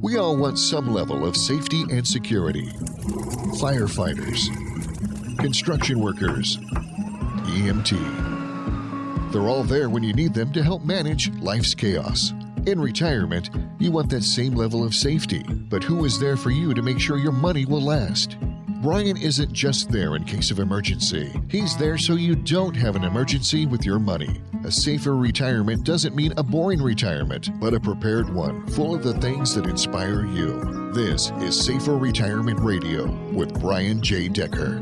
We all want some level of safety and security. Firefighters, construction workers, EMT. They're all there when you need them to help manage life's chaos. In retirement, you want that same level of safety, but who is there for you to make sure your money will last? Brian isn't just there in case of emergency. He's there so you don't have an emergency with your money. A safer retirement doesn't mean a boring retirement, but a prepared one, full of the things that inspire you. This is Safer Retirement Radio with Brian J. Decker.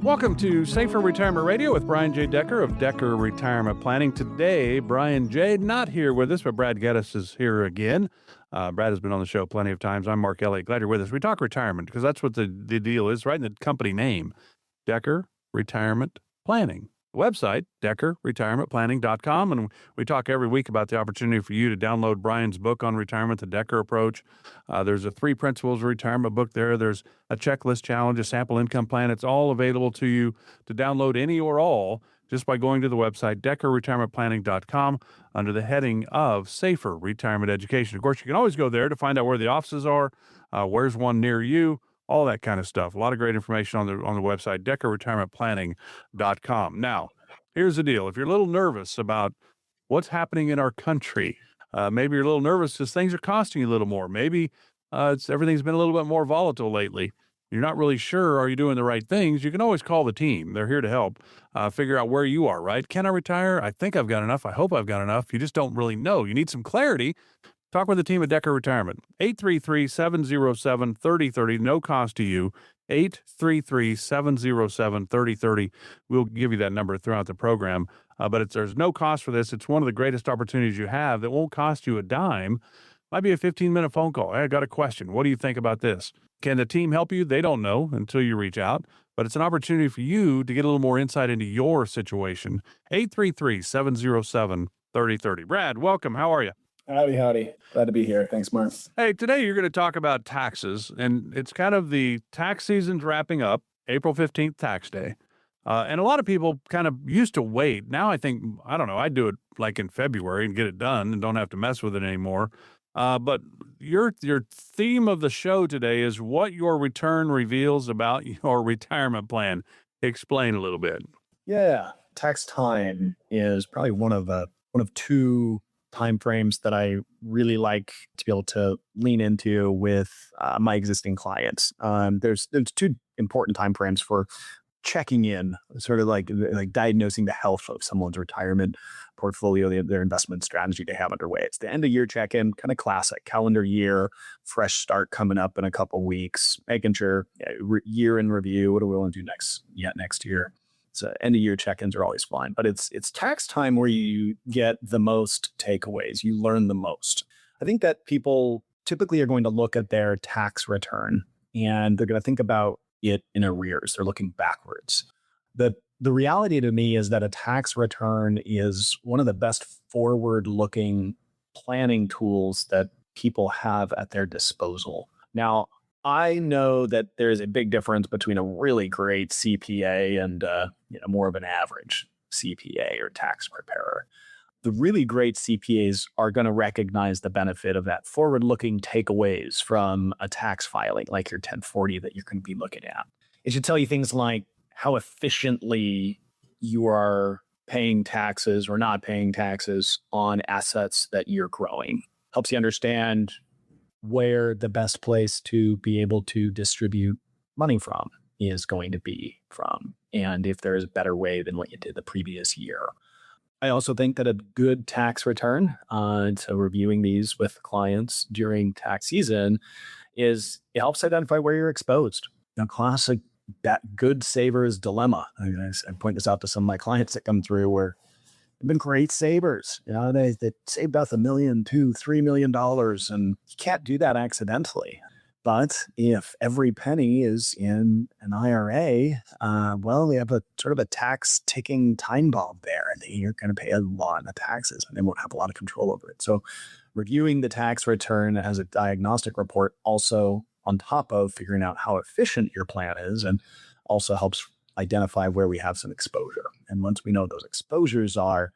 Welcome to Safer Retirement Radio with Brian J. Decker of Decker Retirement Planning. Today, Brian J. not here with us, but Brad Geddes is here again. Brad has been on the show plenty of times. I'm Mark Elliott. Glad you're with us. We talk retirement because that's what the deal is, right in the company name, Decker Retirement Planning. Website, deckerretirementplanning.com. And we talk every week about the opportunity for you to download Brian's book on retirement, The Decker Approach. There's a 3 Principles of Retirement book there. There's a checklist challenge, a sample income plan. It's all available to you to download any or all just by going to the website, deckerretirementplanning.com, under the heading of Safer Retirement Education. Of course, you can always go there to find out where the offices are, where's one near you, all that kind of stuff. A lot of great information on the website, deckerretirementplanning.com. Now, here's the deal. If you're a little nervous about what's happening in our country, maybe you're a little nervous because things are costing you a little more. Maybe everything's been a little bit more volatile lately. You're not really sure, are you doing the right things? You can always call the team. They're here to help figure out where you are, right? Can I retire? I think I've got enough. I hope I've got enough. You just don't really know. You need some clarity. Talk with the team at Decker Retirement. 833-707-3030. No cost to you. 833-707-3030. We'll give you that number throughout the program. But there's no cost for this. It's one of the greatest opportunities you have that won't cost you a dime. Might be a 15-minute phone call. Hey, I got a question. What do you think about this? Can the team help you? They don't know until you reach out. But it's an opportunity for you to get a little more insight into your situation. 833-707-3030. Brad, welcome. How are you? Howdy. Glad to be here. Thanks, Mark. Hey, today you're going to talk about taxes, and it's kind of the tax season's wrapping up, April 15th, tax day. And a lot of people kind of used to wait. Now I think, I don't know, I do it like in February and get it done and don't have to mess with it anymore. But your theme of the show today is what your return reveals about your retirement plan. Explain a little bit. Yeah, tax time is probably one of 2 time frames that I really like to be able to lean into with my existing clients. There's 2 important time frames for checking in, sort of like diagnosing the health of someone's retirement portfolio, their investment strategy they have underway. It's the end of year check-in, kind of classic calendar year, fresh start coming up in a couple weeks, making sure year in review. What do we want to do next year? So end of year check-ins are always fine, but it's tax time where you get the most takeaways. You learn the most. I think that people typically are going to look at their tax return and they're going to think about it in arrears. They're looking backwards. The reality to me is that a tax return is one of the best forward-looking planning tools that people have at their disposal. Now, I know that there's a big difference between a really great CPA and more of an average CPA or tax preparer. The really great CPAs are going to recognize the benefit of that forward-looking takeaways from a tax filing like your 1040 that you're going to be looking at. It should tell you things like how efficiently you are paying taxes or not paying taxes on assets that you're growing. Helps you understand where the best place to be able to distribute money from is going to be from, and if there is a better way than what you did the previous year. I also think that a good tax return, so reviewing these with clients during tax season, it helps identify where you're exposed. Classic that good saver's dilemma. I point this out to some of my clients that come through where they've been great savers. They saved us $1 million, $2 million, $3 million, and you can't do that accidentally. But if every penny is in an IRA, we have a sort of a tax ticking time bomb there, and you're going to pay a lot of taxes and they won't have a lot of control over it. So reviewing the tax return as a diagnostic report also on top of figuring out how efficient your plan is, and also helps identify where we have some exposure. And once we know what those exposures are,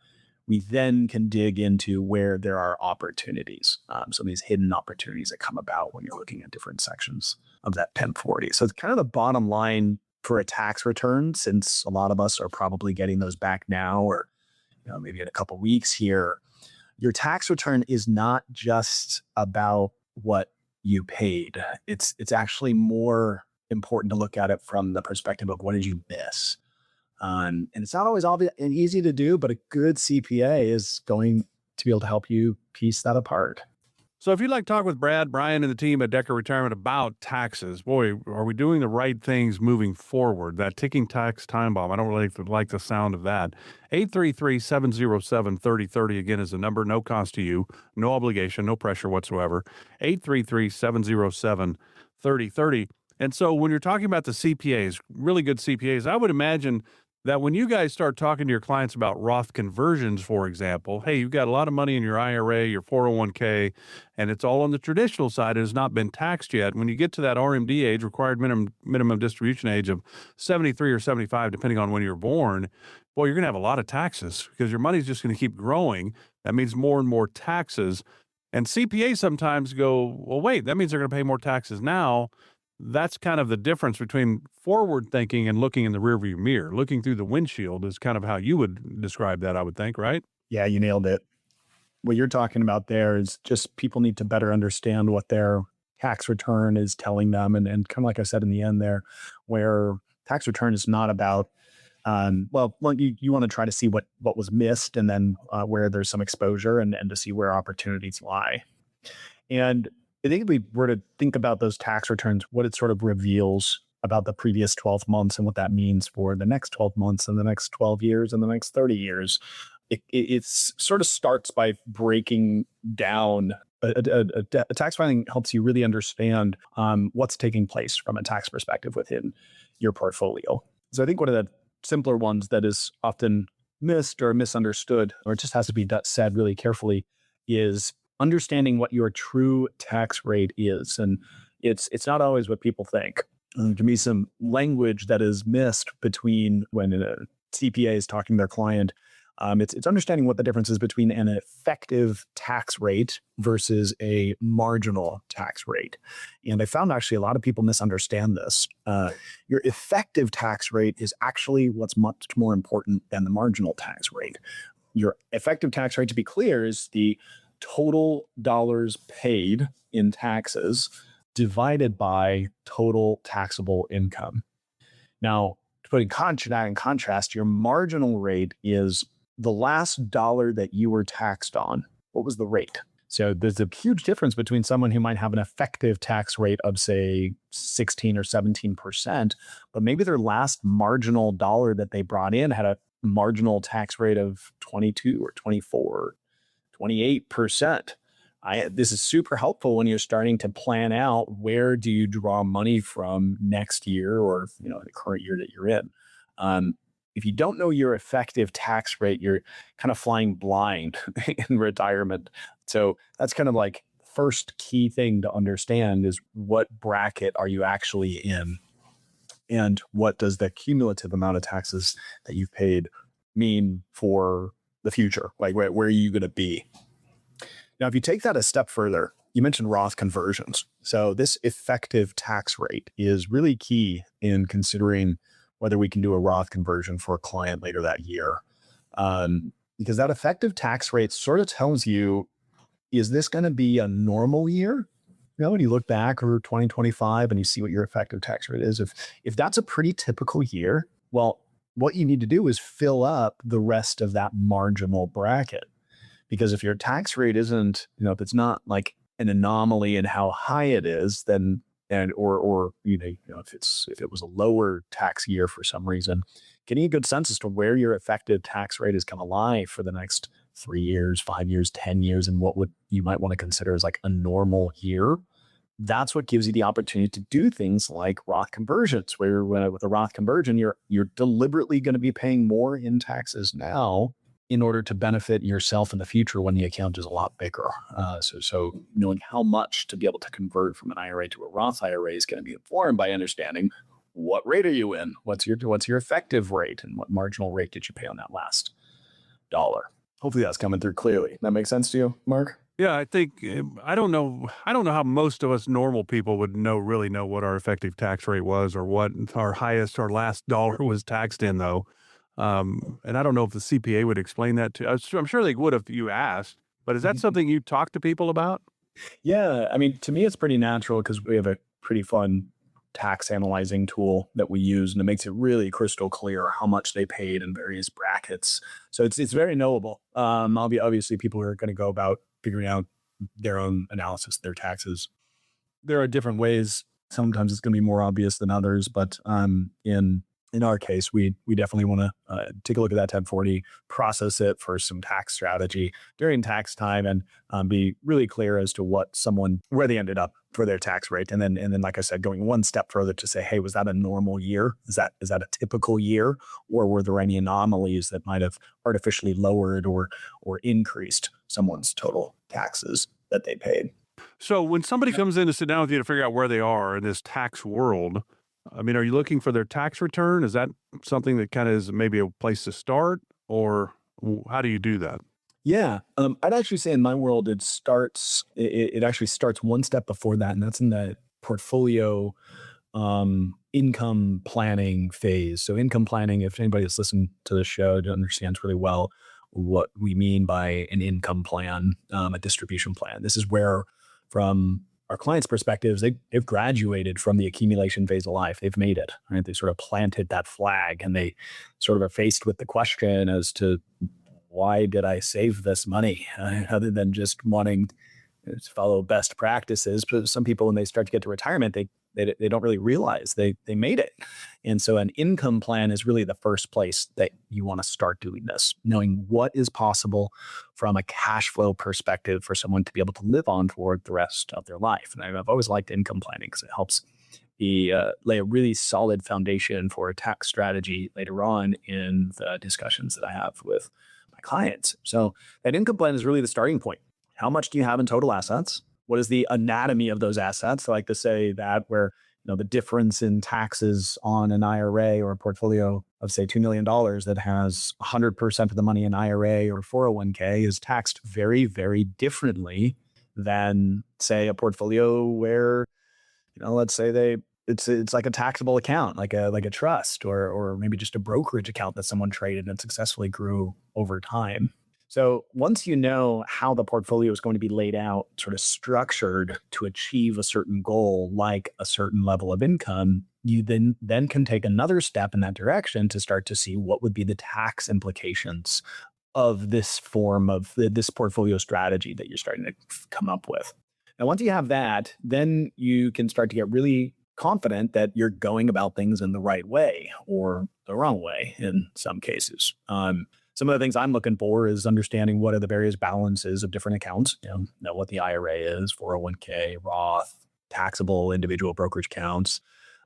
we then can dig into where there are opportunities, some of these hidden opportunities that come about when you're looking at different sections of that 1040. So it's kind of the bottom line for a tax return, since a lot of us are probably getting those back now, or maybe in a couple weeks here. Your tax return is not just about what you paid. It's actually more important to look at it from the perspective of what did you miss. And it's not always obvious and easy to do, but a good CPA is going to be able to help you piece that apart. So if you'd like to talk with Brad, Brian, and the team at Decker Retirement about taxes, boy, are we doing the right things moving forward? That ticking tax time bomb, I don't really like the sound of that. 833-707-3030, again, is the number. No cost to you, no obligation, no pressure whatsoever. 833-707-3030. And so when you're talking about the CPAs, really good CPAs, I would imagine that when you guys start talking to your clients about Roth conversions, for example, hey, you've got a lot of money in your IRA, your 401k, and it's all on the traditional side. It has not been taxed yet. When you get to that RMD age, required minimum distribution age of 73 or 75, depending on when you're born, boy, you're going to have a lot of taxes because your money's just going to keep growing. That means more and more taxes. And CPAs sometimes go, well, wait, that means they're going to pay more taxes now. That's kind of the difference between forward thinking and looking in the rearview mirror. Looking through the windshield is kind of how you would describe that, I would think, right? Yeah, you nailed it. What you're talking about there is just people need to better understand what their tax return is telling them. And kind of like I said in the end there, where tax return is not about, you want to try to see what was missed, and then where there's some exposure, and to see where opportunities lie. And I think if we were to think about those tax returns, what it sort of reveals about the previous 12 months and what that means for the next 12 months and the next 12 years and the next 30 years, it sort of starts by breaking down. A tax filing helps you really understand what's taking place from a tax perspective within your portfolio. So I think one of the simpler ones that is often missed or misunderstood, or it just has to be said really carefully, is understanding what your true tax rate is. And it's not always what people think. There can be some language that is missed between when a CPA is talking to their client. It's understanding what the difference is between an effective tax rate versus a marginal tax rate. And I found actually a lot of people misunderstand this. Your effective tax rate is actually what's much more important than the marginal tax rate. Your effective tax rate, to be clear, is the total dollars paid in taxes divided by total taxable income. Now, to put that in contrast, your marginal rate is the last dollar that you were taxed on. What was the rate? So there's a huge difference between someone who might have an effective tax rate of, say, 16 or 17%, but maybe their last marginal dollar that they brought in had a marginal tax rate of 22 or 24, 28%. This is super helpful when you're starting to plan out where do you draw money from next year, or the current year that you're in. If you don't know your effective tax rate, you're kind of flying blind in retirement. So that's kind of like first key thing to understand is what bracket are you actually in, and what does the cumulative amount of taxes that you've paid mean for the future? Like where are you going to be? Now, if you take that a step further, you mentioned Roth conversions. So this effective tax rate is really key in considering whether we can do a Roth conversion for a client later that year. Because that effective tax rate sort of tells you, is this going to be a normal year? When you look back over 2025 and you see what your effective tax rate is, if that's a pretty typical year, well, what you need to do is fill up the rest of that marginal bracket. Because if your tax rate isn't, if it's not like an anomaly in how high it is, then if it was a lower tax year for some reason, getting a good sense as to where your effective tax rate is going to lie for the next 3 years, 5 years, 10 years, and what you might want to consider as like a normal year. That's what gives you the opportunity to do things like Roth conversions, where with a Roth conversion, you're deliberately going to be paying more in taxes now in order to benefit yourself in the future when the account is a lot bigger. So knowing how much to be able to convert from an IRA to a Roth IRA is going to be informed by understanding what rate are you in, what's your effective rate, and what marginal rate did you pay on that last dollar. Hopefully that's coming through clearly. That makes sense to you, Mark? Yeah, I think I don't know. I don't know how most of us normal people would really know what our effective tax rate was, or what our highest or last dollar was taxed in, though. And I don't know if the CPA would explain that to. I'm sure they would if you asked. But is that something you talk to people about? Yeah, I mean, to me, it's pretty natural because we have a pretty fun tax analyzing tool that we use, and it makes it really crystal clear how much they paid in various brackets. So it's very knowable. Obviously, people are going to go about figuring out their own analysis of their taxes. There are different ways. Sometimes it's going to be more obvious than others, but in our case, we definitely want to take a look at that 1040, process it for some tax strategy during tax time, and be really clear as to where they ended up for their tax rate. And then, like I said, going one step further to say, hey, was that a normal year? Is that a typical year? Or were there any anomalies that might have artificially lowered or increased someone's total taxes that they paid? So when somebody comes in to sit down with you to figure out where they are in this tax world, I mean, are you looking for their tax return? Is that something that kind of is maybe a place to start, or how do you do that? Yeah, I'd actually say in my world, it actually starts one step before that, and that's in the portfolio income planning phase. So income planning, if anybody that's listened to the show understands really well what we mean by an income plan, a distribution plan. This is where, from our clients' perspectives, they've graduated from the accumulation phase of life. They've made it, right? They sort of planted that flag, and they sort of are faced with the question as to, why did I save this money, other than just wanting to follow best practices? But some people, when they start to get to retirement, they don't really realize they made it. And so an income plan is really the first place that you want to start doing this, knowing what is possible from a cash flow perspective for someone to be able to live on for the rest of their life. And I've always liked income planning because it helps lay a really solid foundation for a tax strategy later on in the discussions that I have with my clients. So that income plan is really the starting point. How much do you have in total assets? What is the anatomy of those assets? I like to say that where the difference in taxes on an IRA or a portfolio of, say, $2 million that has 100% of the money in IRA or 401k is taxed very, very differently than, say, a portfolio where, let's say it's like a taxable account, like a trust, or maybe just a brokerage account that someone traded and successfully grew over time. So once you know how the portfolio is going to be laid out, sort of structured to achieve a certain goal, like a certain level of income, you then can take another step in that direction to start to see what would be the tax implications of this form of this portfolio strategy that you're starting to come up with. Now, once you have that, then you can start to get really confident that you're going about things in the right way, or the wrong way in some cases. Some of the things I'm looking for is understanding what are the various balances of different accounts. Know what the IRA is, 401k, Roth, taxable individual brokerage accounts.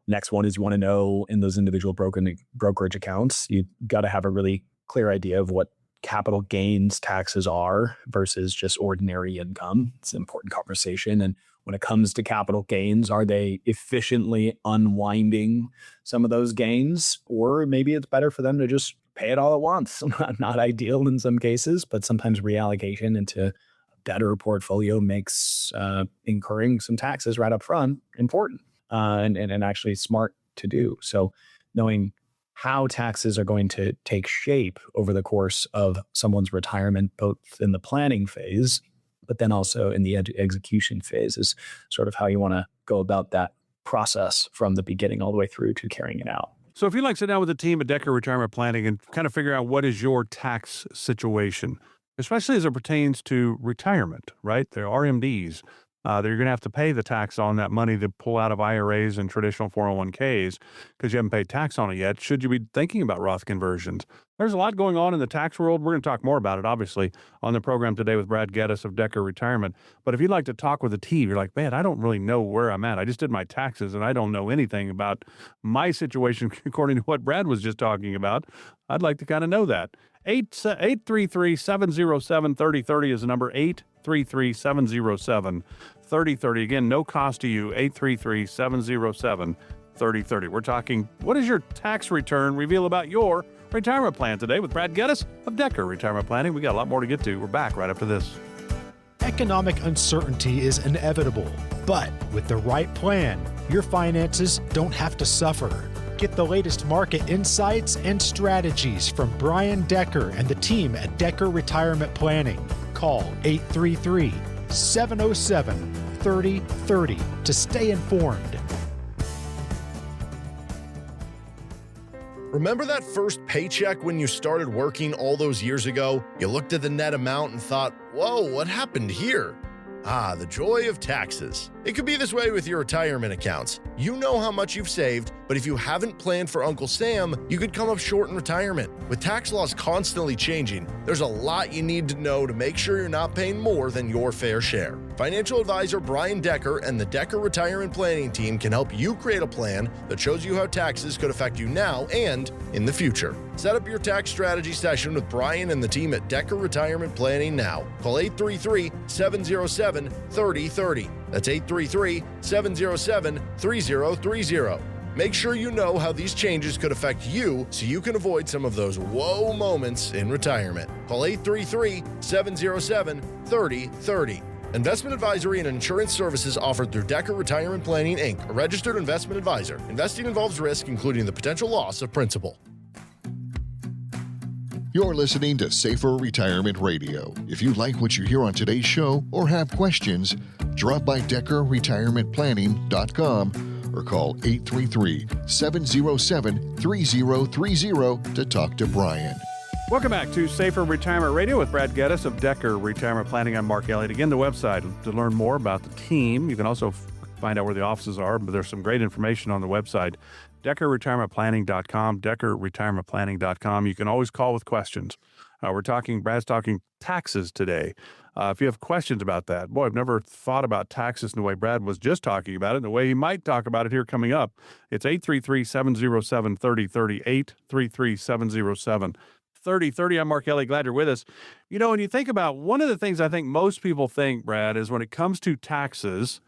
Next one is you want to know, in those individual brokerage accounts, you got to have a really clear idea of what capital gains taxes are versus just ordinary income. It's an important conversation. And when it comes to capital gains, are they efficiently unwinding some of those gains? Or maybe it's better for them to just pay it all at once. Not ideal in some cases, but sometimes reallocation into a better portfolio makes incurring some taxes right up front important, and actually smart to do. So knowing how taxes are going to take shape over the course of someone's retirement, both in the planning phase, but then also in the execution phase, is sort of how you want to go about that process from the beginning all the way through to carrying it out. So if you'd like to sit down with a team at Decker Retirement Planning and kind of figure out what is your tax situation, especially as it pertains to retirement, right? There are RMDs that you're going to have to pay the tax on that money to pull out of IRAs and traditional 401ks because you haven't paid tax on it yet. Should you be thinking about Roth conversions? There's a lot going on in the tax world. We're going to talk more about it, obviously, on the program today with Brad Geddes of Decker Retirement. But if you'd like to talk with a team, you're like, man, I don't really know where I'm at. I just did my taxes and I don't know anything about my situation according to what Brad was just talking about. I'd like to kind of know that. 833-707-3030 is the number. 833-707-3030. Again, no cost to you. 833-707-3030. We're talking, what does your tax return reveal about your Retirement Plan today with Brad Geddes of Decker Retirement Planning. We got a lot more to get to. We're back right after this. Economic uncertainty is inevitable, but with the right plan, your finances don't have to suffer. Get the latest market insights and strategies from Brian Decker and the team at Decker Retirement Planning. Call 833-707-3030 to stay informed. Remember that first paycheck when you started working all those years ago? You looked at the net amount and thought, whoa, what happened here? Ah, the joy of taxes. It could be this way with your retirement accounts. You know how much you've saved, but if you haven't planned for Uncle Sam, you could come up short in retirement. With tax laws constantly changing, there's a lot you need to know to make sure you're not paying more than your fair share. Financial advisor Brian Decker and the Decker Retirement Planning Team can help you create a plan that shows you how taxes could affect you now and in the future. Set up your tax strategy session with Brian and the team at Decker Retirement Planning now. Call 833-707-3030. That's 833-707-3030. Make sure you know how these changes could affect you so you can avoid some of those whoa moments in retirement. Call 833-707-3030. Investment advisory and insurance services offered through Decker Retirement Planning, Inc., a registered investment advisor. Investing involves risk, including the potential loss of principal. You're listening to Safer Retirement Radio. If you like what you hear on today's show or have questions, drop by DeckerRetirementPlanning.com or call 833-707-3030 to talk to Brian. Welcome back to Safer Retirement Radio with Brad Geddes of Decker Retirement Planning. I'm Mark Elliott. Again, the website to learn more about the team. You can also find out where the offices are, but there's some great information on the website. DeckerRetirementPlanning.com, DeckerRetirementPlanning.com. You can always call with questions. Brad's talking taxes today. If you have questions about that, boy, I've never thought about taxes in the way Brad was just talking about it, and the way he might talk about it here coming up. It's 833-707-3030, 833-707-3030. I'm Mark Elliott. Glad you're with us. You know, when you think about one of the things I think most people think, Brad, is when it comes to taxes,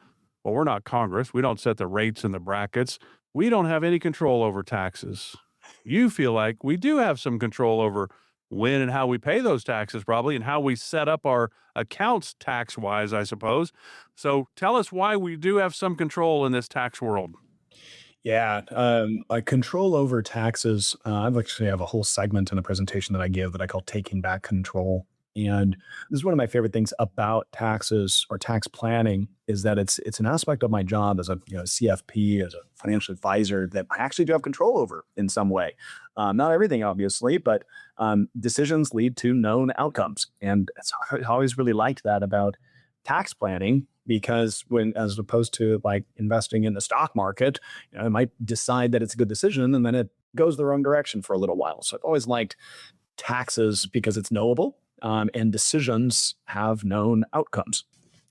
well, we're not Congress. We don't set the rates and the brackets. We don't have any control over taxes. You feel like we do have some control over when and how we pay those taxes, probably, and how we set up our accounts tax-wise, I suppose. So tell us why we do have some control in this tax world. Yeah, control over taxes. I actually have a whole segment in a presentation that I give that I call Taking Back Control. And this is one of my favorite things about taxes or tax planning is that it's an aspect of my job as a CFP, as a financial advisor that I actually do have control over in some way. Not everything, obviously, but decisions lead to known outcomes. And I always really liked that about tax planning because as opposed to like investing in the stock market, I might decide that it's a good decision and then it goes the wrong direction for a little while. So I've always liked taxes because it's knowable. And decisions have known outcomes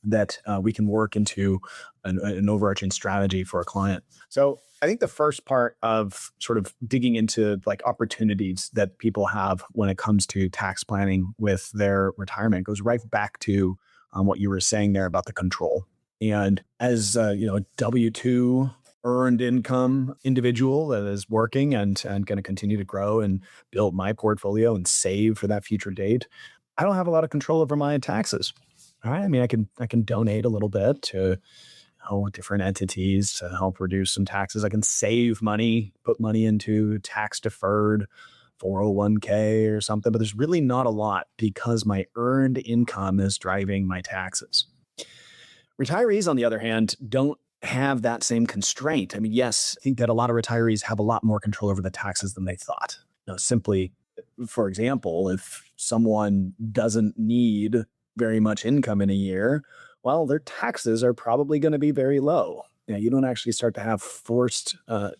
that we can work into an overarching strategy for a client. So I think the first part of sort of digging into like opportunities that people have when it comes to tax planning with their retirement goes right back to what you were saying there about the control. And as a W-2 earned income individual that is working and going to continue to grow and build my portfolio and save for that future date, I don't have a lot of control over my taxes. All right. I mean, I can donate a little bit to different entities to help reduce some taxes. I can save money, put money into tax deferred 401k or something, but there's really not a lot because my earned income is driving my taxes. Retirees, on the other hand, don't have that same constraint. I mean, yes, I think that a lot of retirees have a lot more control over the taxes than they thought. Simply, for example, if someone doesn't need very much income in a year, well, their taxes are probably going to be very low. You don't actually start to have forced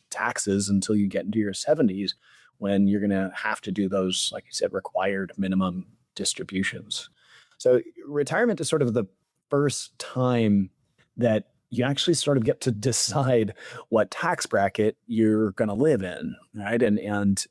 taxes until you get into your 70s when you're going to have to do those, like you said, required minimum distributions. So retirement is sort of the first time that you actually sort of get to decide what tax bracket you're going to live in, right? And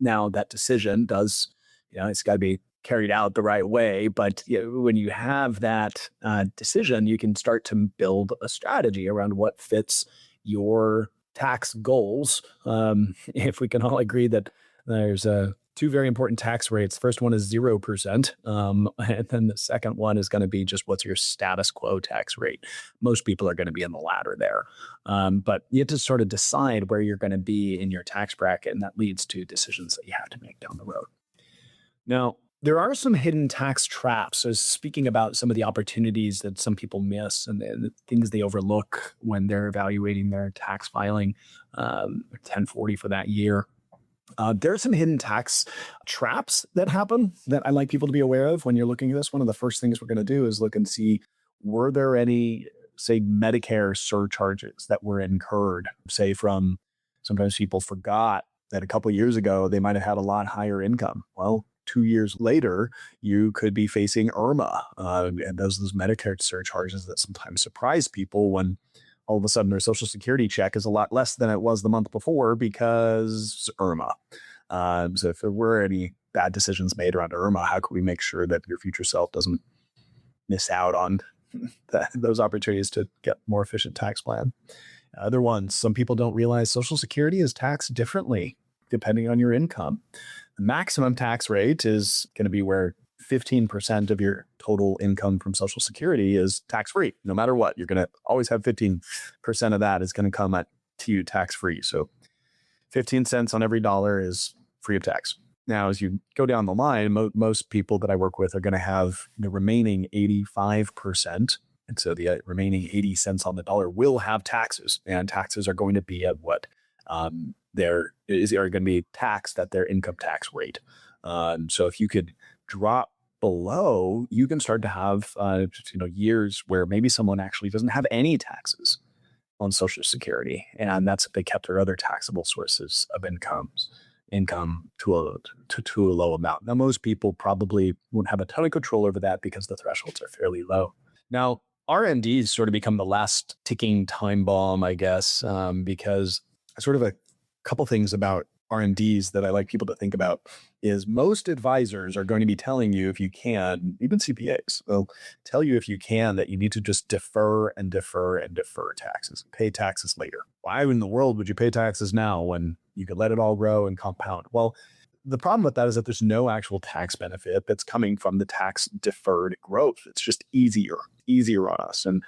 now that decision does, it's got to be carried out the right way. But when you have that decision, you can start to build a strategy around what fits your tax goals. If we can all agree that there's two very important tax rates. First one is 0%. And then the second one is going to be just what's your status quo tax rate. Most people are going to be in the latter there. But you have to sort of decide where you're going to be in your tax bracket, and that leads to decisions that you have to make down the road. Now, there are some hidden tax traps. So speaking about some of the opportunities that some people miss and the things they overlook when they're evaluating their tax filing, 1040 for that year. There are some hidden tax traps that happen that I like people to be aware of when you're looking at this. One of the first things we're going to do is look and see, were there any, say, Medicare surcharges that were incurred, say from, sometimes people forgot that a couple of years ago, they might have had a lot higher income. Well, 2 years later, you could be facing IRMA, and those Medicare surcharges that sometimes surprise people when all of a sudden their Social Security check is a lot less than it was the month before because IRMA. So if there were any bad decisions made around IRMA, how can we make sure that your future self doesn't miss out on those opportunities to get more efficient tax plan? Other ones, some people don't realize Social Security is taxed differently depending on your income. The maximum tax rate is going to be where 15% of your total income from Social Security is tax-free. No matter what, you're going to always have 15% of that is going to come to you tax-free. So 15 cents on every dollar is free of tax. Now, as you go down the line, most people that I work with are going to have the remaining 85%. And so the remaining 80 cents on the dollar will have taxes, and taxes are going to be at what are going to be taxed at their income tax rate. So if you could drop below, you can start to have years where maybe someone actually doesn't have any taxes on Social Security, and that's if they kept their other taxable sources of income to a low amount. Now, most people probably won't have a ton of control over that because the thresholds are fairly low. Now, RMDs sort of become the last ticking time bomb, I guess, because sort of a couple things about RMDs that I like people to think about is most advisors are going to be telling you, if you can, even CPAs will tell you if you can, that you need to just defer and defer and defer taxes, pay taxes later. Why in the world would you pay taxes now when you could let it all grow and compound? Well, the problem with that is that there's no actual tax benefit that's coming from the tax deferred growth. It's just easier on us. And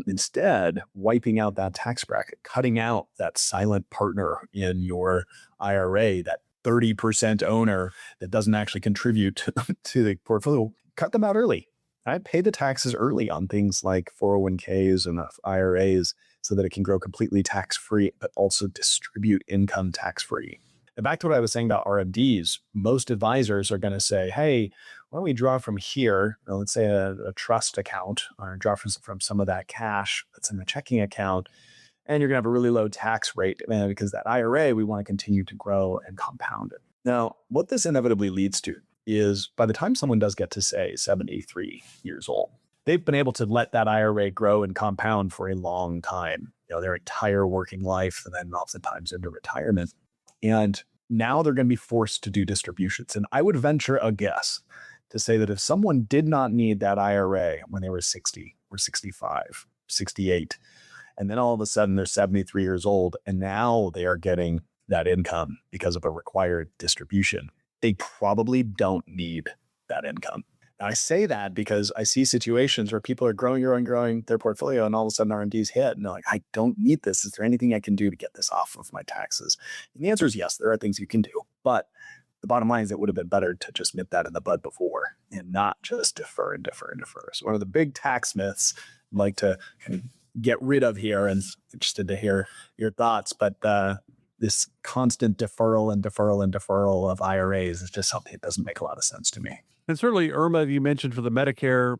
instead, wiping out that tax bracket, cutting out that silent partner in your IRA, that 30% owner that doesn't actually contribute to the portfolio, cut them out early. I pay the taxes early on things like 401ks and IRAs so that it can grow completely tax-free, but also distribute income tax-free. And back to what I was saying about RMDs, most advisors are going to say, hey, why don't we draw from here, let's say a trust account, or draw from some of that cash that's in the checking account, and you're going to have a really low tax rate because that IRA, we want to continue to grow and compound it. Now, what this inevitably leads to is by the time someone does get to, say, 73 years old, they've been able to let that IRA grow and compound for a long time, their entire working life, and then oftentimes into retirement. And now they're going to be forced to do distributions. And I would venture a guess to say that if someone did not need that IRA when they were 60 or 65, 68, and then all of a sudden they're 73 years old, and now they are getting that income because of a required distribution, they probably don't need that income. Now, I say that because I see situations where people are growing their portfolio, and all of a sudden RMDs hit, and they're like, I don't need this. Is there anything I can do to get this off of my taxes? And the answer is yes, there are things you can do. But the bottom line is it would have been better to just nip that in the bud before and not just defer and defer and defer. So one of the big tax myths I'd like to kind of get rid of here, and interested to hear your thoughts, but this constant deferral and deferral and deferral of IRAs is just something that doesn't make a lot of sense to me. And certainly, Irma, you mentioned for the Medicare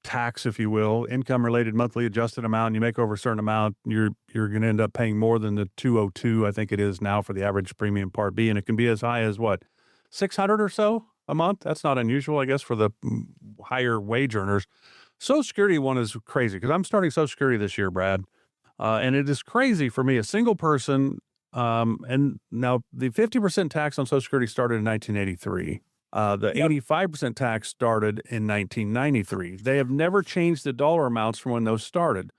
tax, if you will, income-related monthly adjusted amount, you make over a certain amount, you're going to end up paying more than the 202, I think it is now for the average premium Part B, and it can be as high as what, 600 or so a month? That's not unusual, I guess, for the higher wage earners. Social Security one is crazy because I'm starting Social Security this year, Brad, and it is crazy for me, a single person. And now the 50% tax on Social Security started in 1983. The 85% tax started in 1993. They have never changed the dollar amounts from when those started.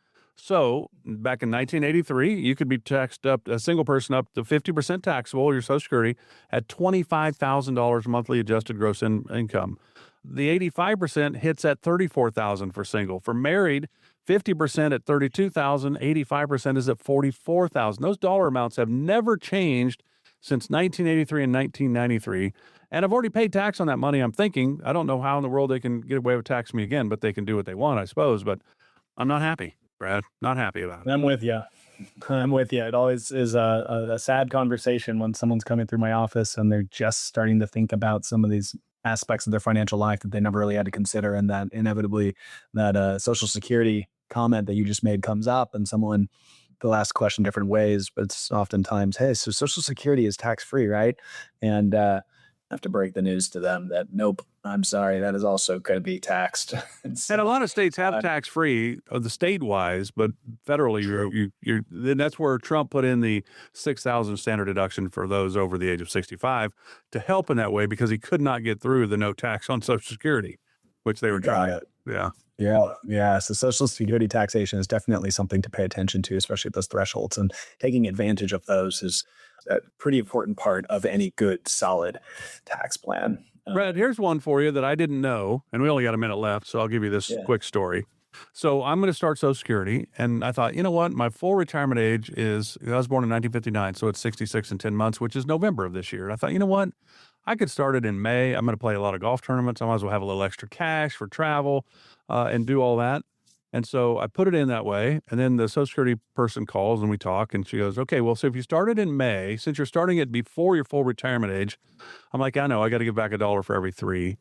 So back in 1983, you could be taxed up, a single person up to 50% taxable, your Social Security, at $25,000 monthly adjusted gross income. The 85% hits at $34,000 for single. For married, 50% at $32,000, 85% is at $44,000. Those dollar amounts have never changed since 1983 and 1993. And I've already paid tax on that money. I'm thinking, I don't know how in the world they can get away with taxing me again, but they can do what they want, I suppose. But I'm not happy, Brad. Not happy about it. I'm with you. I'm with you. It always is a sad conversation when someone's coming through my office and they're just starting to think about some of these aspects of their financial life that they never really had to consider. And that inevitably that Social Security comment that you just made comes up, and someone, they'll ask the question different ways, but it's oftentimes, hey, so Social Security is tax-free, right? And I have to break the news to them that nope, I'm sorry, that is also going to be taxed. And a lot of states have tax-free, the state-wise, but federally, then that's where Trump put in the $6,000 standard deduction for those over the age of 65 to help in that way, because he could not get through the no tax on Social Security, which they were trying. Yeah. So Social Security taxation is definitely something to pay attention to, especially at those thresholds, and taking advantage of those is a pretty important part of any good, solid tax plan. Brad, here's one for you that I didn't know, and we only got a minute left, so I'll give you this quick story. So I'm going to start Social Security, and I thought, you know what? My full retirement age is, I was born in 1959, so it's 66 and 10 months, which is November of this year. And I thought, you know what? I could start it in May. I'm going to play a lot of golf tournaments. I might as well have a little extra cash for travel and do all that. And so I put it in that way. And then the Social Security person calls and we talk, and she goes, okay, well, so if you started in May, since you're starting it before your full retirement age, I'm like, I know, I got to give back $1 for every 3,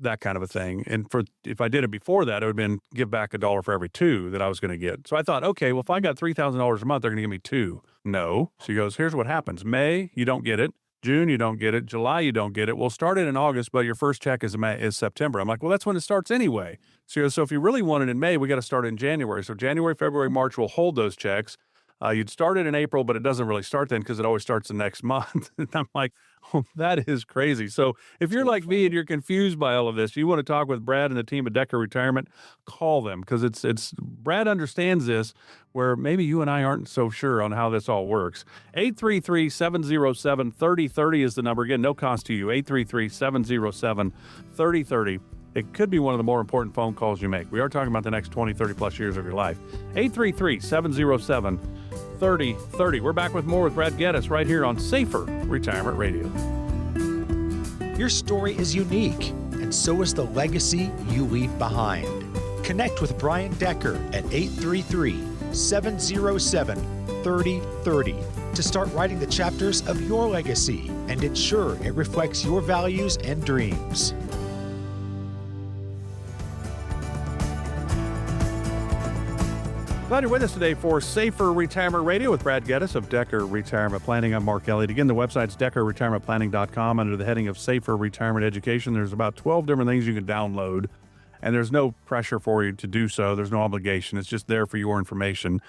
that kind of a thing. And if I did it before that, it would have been give back $1 for every 2 that I was going to get. So I thought, okay, well, if I got $3,000 a month, they're going to give me 2. No. She goes, here's what happens. May, you don't get it. June, you don't get it. July, you don't get it. We'll start it in August, but your first check is September. I'm like, well, that's when it starts anyway. So if you really want it in May, we got to start it in January. So January, February, March, we'll hold those checks. You'd start it in April, but it doesn't really start then because it always starts the next month. And I'm like, oh, that is crazy. So if you're like me and you're confused by all of this, you want to talk with Brad and the team at Decker Retirement, call them, because it's Brad understands this, where maybe you and I aren't so sure on how this all works. 833-707-3030 is the number. Again, no cost to you. 833-707-3030. It could be one of the more important phone calls you make. We are talking about the next 20, 30 plus years of your life. 833-707-3030. We're back with more with Brad Geddes right here on Safer Retirement Radio. Your story is unique, and so is the legacy you leave behind. Connect with Brian Decker at 833-707-3030 to start writing the chapters of your legacy and ensure it reflects your values and dreams. Glad you're with us today for Safer Retirement Radio with Brad Geddes of Decker Retirement Planning. I'm Mark Elliott. Again, the website's deckerretirementplanning.com. Under the heading of Safer Retirement Education, there's about 12 different things you can download, and there's no pressure for you to do so. There's no obligation. It's just there for your information.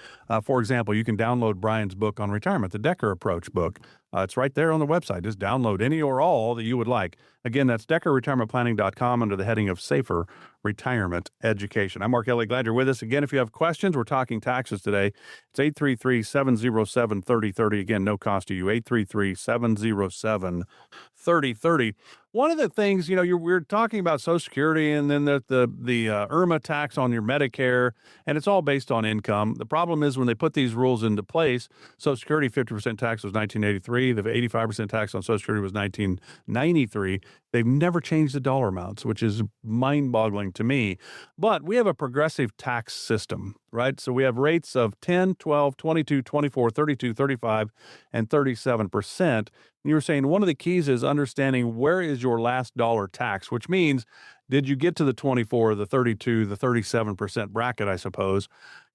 For example, you can download Brian's book on retirement, the Decker Approach book. It's right there on the website. Just download any or all that you would like. Again, that's deckerretirementplanning.com under the heading of Safer Retirement Education. I'm Mark Elliott. Glad you're with us. Again, if you have questions, we're talking taxes today. It's 833-707-3030. Again, no cost to you. 833-707-3030. One of the things, we're talking about Social Security and then the IRMA tax on your Medicare, and it's all based on income. The problem is when they put these rules into place, Social Security 50% tax was 1983. The 85% tax on Social Security was 1993. They've never changed the dollar amounts, which is mind-boggling to me. But we have a progressive tax system, right? So we have rates of 10, 12, 22, 24, 32, 35, and 37%. You were saying one of the keys is understanding where is your last dollar tax, which means did you get to the 24, the 32, the 37% bracket, I suppose.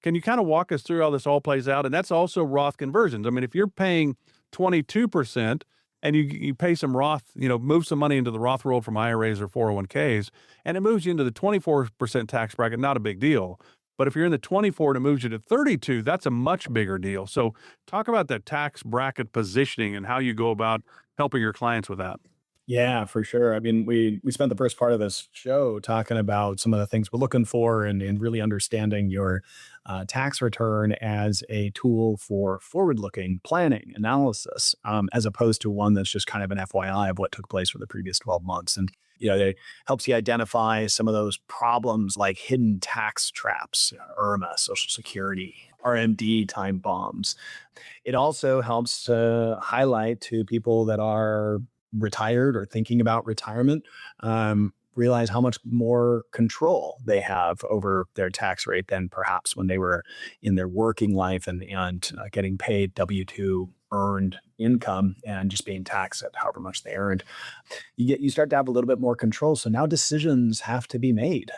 Can you kind of walk us through how this all plays out? And that's also Roth conversions. I mean, if you're paying 22% and you pay some Roth, move some money into the Roth world from IRAs or 401ks, and it moves you into the 24% tax bracket, not a big deal. But if you're in the 24 and it moves you to 32, that's a much bigger deal. So talk about that tax bracket positioning and how you go about helping your clients with that. Yeah, for sure. I mean, we spent the first part of this show talking about some of the things we're looking for and really understanding your tax return as a tool for forward-looking planning analysis, as opposed to one that's just kind of an FYI of what took place for the previous 12 months. And it helps you identify some of those problems like hidden tax traps, IRMA, Social Security, RMD time bombs. It also helps to highlight to people that are retired or thinking about retirement, realize how much more control they have over their tax rate than perhaps when they were in their working life and getting paid W-2 earned income and just being taxed at however much they earned. You start to have a little bit more control. So now decisions have to be made.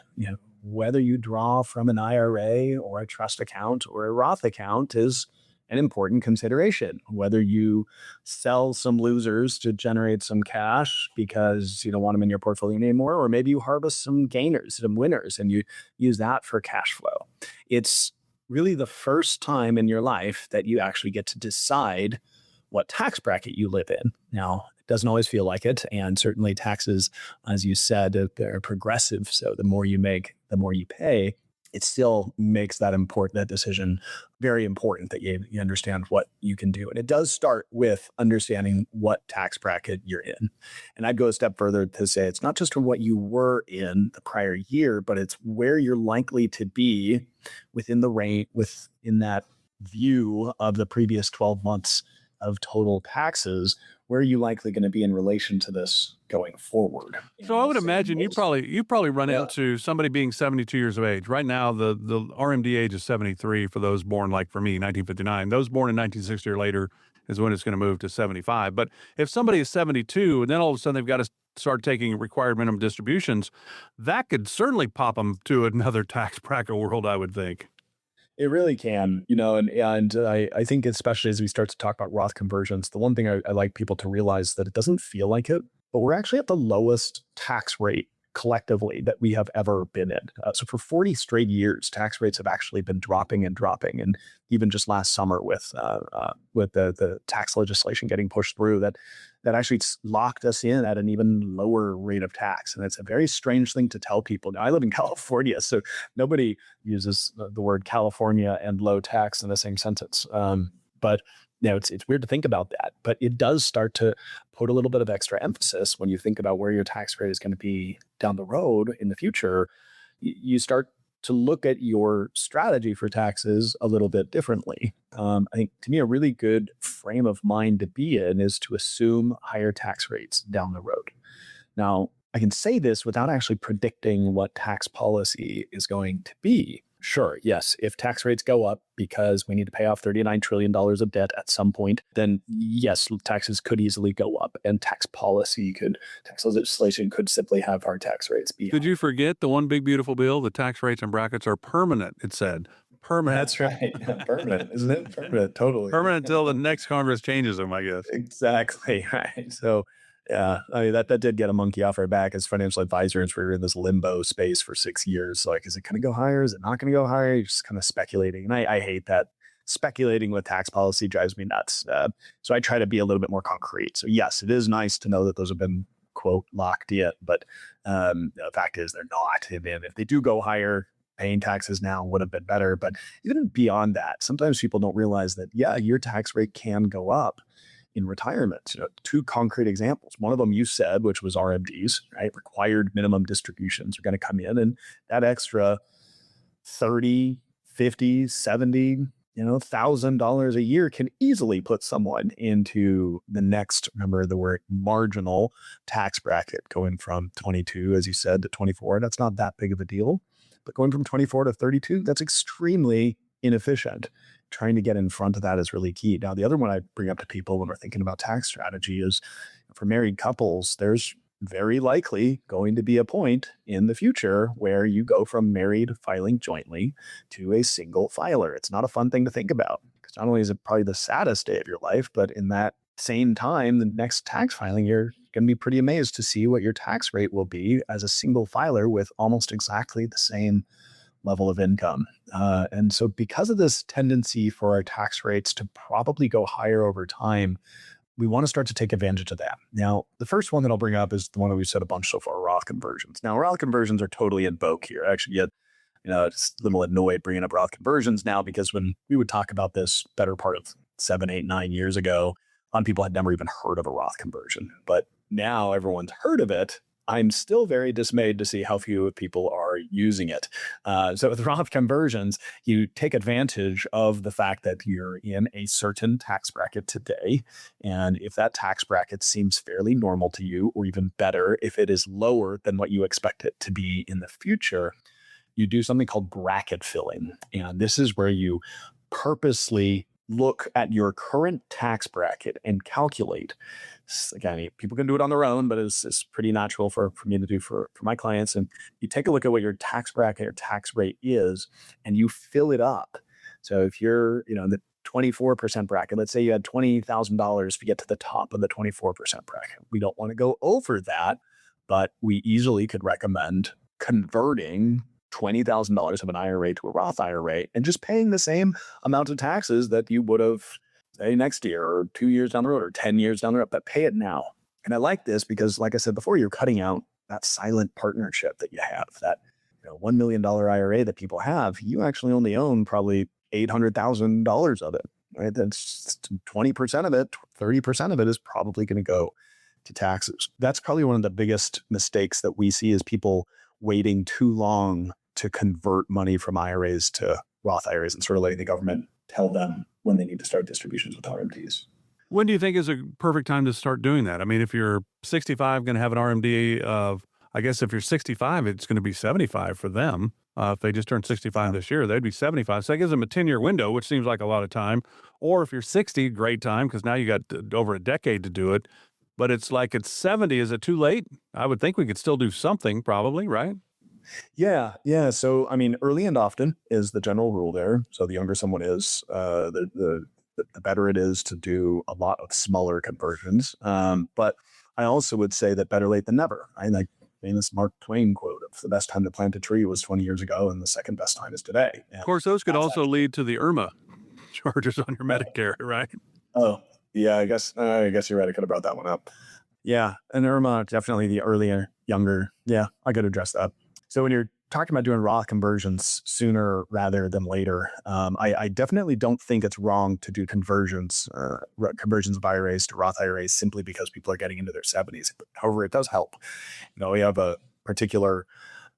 Whether you draw from an IRA or a trust account or a Roth account is an important consideration. Whether you sell some losers to generate some cash because you don't want them in your portfolio anymore, or maybe you harvest some gainers, some winners, and you use that for cash flow. It's really the first time in your life that you actually get to decide what tax bracket you live in. Now, it doesn't always feel like it. And certainly taxes, as you said, they're progressive. So the more you make, the more you pay. It still makes that decision very important that you understand what you can do. And it does start with understanding what tax bracket you're in. And I'd go a step further to say it's not just from what you were in the prior year, but it's where you're likely to be within the range, within that view of the previous 12 months of total taxes. Where are you likely going to be in relation to this going forward? So I would imagine you probably run into somebody being 72 years of age. Right now, the RMD age is 73 for those born, like for me, 1959. Those born in 1960 or later is when it's going to move to 75. But if somebody is 72 and then all of a sudden they've got to start taking required minimum distributions, that could certainly pop them to another tax bracket world, I would think. It really can, and I think especially as we start to talk about Roth conversions, the one thing I like people to realize that it doesn't feel like it, but we're actually at the lowest tax rate collectively that we have ever been in. So for 40 straight years, tax rates have actually been dropping and dropping. And even just last summer with the tax legislation getting pushed through, that actually locked us in at an even lower rate of tax. And it's a very strange thing to tell people. Now, I live in California, so nobody uses the word California and low tax in the same sentence. But it's weird to think about that, but it does start to put a little bit of extra emphasis when you think about where your tax rate is going to be down the road in the future. You start to look at your strategy for taxes a little bit differently. I think to me, a really good frame of mind to be in is to assume higher tax rates down the road. Now, I can say this without actually predicting what tax policy is going to be. Sure, yes, if tax rates go up because we need to pay off $39 trillion of debt at some point, then yes, taxes could easily go up, and tax legislation could simply have our tax rates be Did you forget the one big beautiful bill? The tax rates and brackets are permanent, it said. Permanent. That's right. Yeah, permanent, isn't it? Permanent, totally. Permanent until the next Congress changes them, I guess. Exactly. Right. So, yeah, I mean, that did get a monkey off our back as financial advisors. We were in this limbo space for 6 years. So, like, is it going to go higher? Is it not going to go higher? You're just kind of speculating. And I hate that. Speculating with tax policy drives me nuts. So I try to be a little bit more concrete. So yes, it is nice to know that those have been, quote, locked in. But the fact is they're not. And if they do go higher, paying taxes now would have been better. But even beyond that, sometimes people don't realize that, yeah, your tax rate can go up in retirement. Two concrete examples. One of them you said, which was RMDs, right? Required minimum distributions are going to come in, and that extra 30, 50, 70, $1,000 a year can easily put someone into the next, remember the word marginal tax bracket, going from 22, as you said, to 24. That's not that big of a deal, but going from 24 to 32, that's extremely inefficient. Trying to get in front of that is really key. Now, the other one I bring up to people when we're thinking about tax strategy is for married couples, there's very likely going to be a point in the future where you go from married filing jointly to a single filer. It's not a fun thing to think about because not only is it probably the saddest day of your life, but in that same time, the next tax filing, you're going to be pretty amazed to see what your tax rate will be as a single filer with almost exactly the same level of income. And so because of this tendency for our tax rates to probably go higher over time, we want to start to take advantage of that. Now, the first one that I'll bring up is the one that we've said a bunch so far, Roth conversions. Now, Roth conversions are totally in vogue here. I actually get, just a little annoyed bringing up Roth conversions now, because when we would talk about this better part of 7, 8, 9 years ago, a lot of people had never even heard of a Roth conversion. But now everyone's heard of it. I'm still very dismayed to see how few people are using it. So with Roth conversions, you take advantage of the fact that you're in a certain tax bracket today. And if that tax bracket seems fairly normal to you, or even better, if it is lower than what you expect it to be in the future, you do something called bracket filling. And this is where you purposely look at your current tax bracket and calculate. Again, people can do it on their own, but it's pretty natural for me to do for my clients. And you take a look at what your tax bracket or tax rate is, and you fill it up. So if you're, in the 24% bracket, let's say you had $20,000 to get to the top of the 24% bracket. We don't want to go over that, but we easily could recommend converting $20,000 of an IRA to a Roth IRA and just paying the same amount of taxes that you would have, say, next year or 2 years down the road or 10 years down the road, but pay it now. And I like this because, like I said before, you're cutting out that silent partnership that you have, that $1 million IRA that people have. You actually only own probably $800,000 of it, right? That's 20% of it, 30% of it is probably going to go to taxes. That's probably one of the biggest mistakes that we see, is people waiting too long to convert money from IRAs to Roth IRAs and sort of letting the government tell them when they need to start distributions with RMDs. When do you think is a perfect time to start doing that? I mean, if you're 65, going to have an RMD of, I guess if you're 65, it's going to be 75 for them. If they just turned 65 this year, they'd be 75. So that gives them a 10-year window, which seems like a lot of time. Or if you're 60, great time, because now you got over a decade to do it. But it's like it's 70. Is it too late? I would think we could still do something, probably, right? Yeah. So, I mean, early and often is the general rule there. So the younger someone is, the better it is to do a lot of smaller conversions. But I also would say that better late than never. I like famous Mark Twain quote of the best time to plant a tree was 20 years ago, and the second best time is today. And of course, those could also lead to the IRMA charges on your Medicare, right? Oh, yeah, I guess you're right. I could have brought that one up. Yeah, and IRMA, definitely the earlier, younger. Yeah, I could address that. So when you're talking about doing Roth conversions sooner rather than later, I definitely don't think it's wrong to do conversions of IRAs to Roth IRAs simply because people are getting into their 70s. However, it does help. We have a particular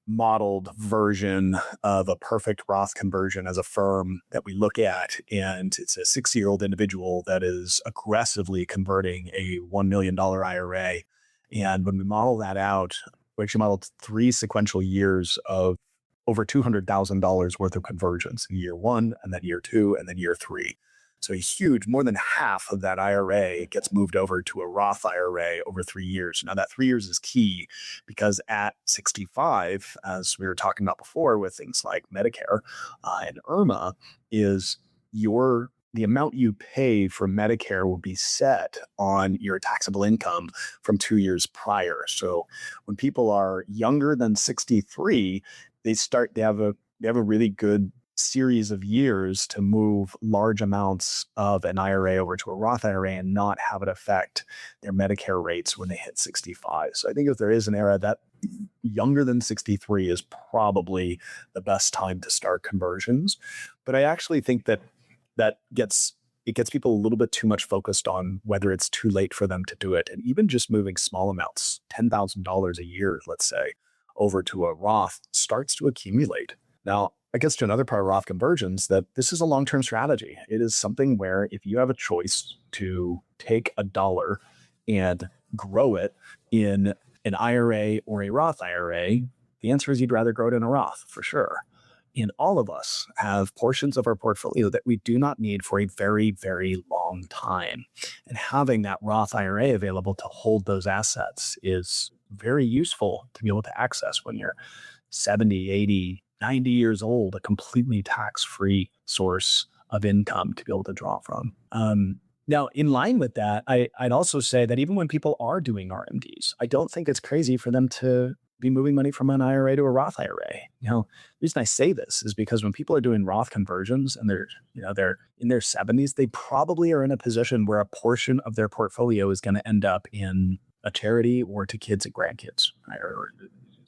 modeled version of a perfect Roth conversion as a firm that we look at, and it's a 60-year-old individual that is aggressively converting a $1 million IRA. And when we model that out, we actually modeled 3 sequential years of over $200,000 worth of conversions in year 1, and then year 2, and then year 3. So a huge, more than half of that IRA gets moved over to a Roth IRA over 3 years. Now that 3 years is key because at 65, as we were talking about before with things like Medicare and IRMA, is the amount you pay for Medicare will be set on your taxable income from 2 years prior. So when people are younger than 63, they have a really good series of years to move large amounts of an IRA over to a Roth IRA and not have it affect their Medicare rates when they hit 65. So I think if there is an era that younger than 63 is probably the best time to start conversions. But I actually think that gets people a little bit too much focused on whether it's too late for them to do it. And even just moving small amounts, $10,000 a year, let's say, over to a Roth starts to accumulate. Now, I guess to another part of Roth conversions, that this is a long-term strategy. It is something where if you have a choice to take a dollar and grow it in an IRA or a Roth IRA, the answer is you'd rather grow it in a Roth for sure. And all of us have portions of our portfolio that we do not need for a very, very long time. And having that Roth IRA available to hold those assets is very useful to be able to access when you're 70, 80, 90 years old, a completely tax-free source of income to be able to draw from. Now, in line with that, I'd also say that even when people are doing RMDs, I don't think it's crazy for them to be moving money from an IRA to a Roth IRA. The reason I say this is because when people are doing Roth conversions and they're in their 70s, they probably are in a position where a portion of their portfolio is going to end up in a charity or to kids and grandkids. Or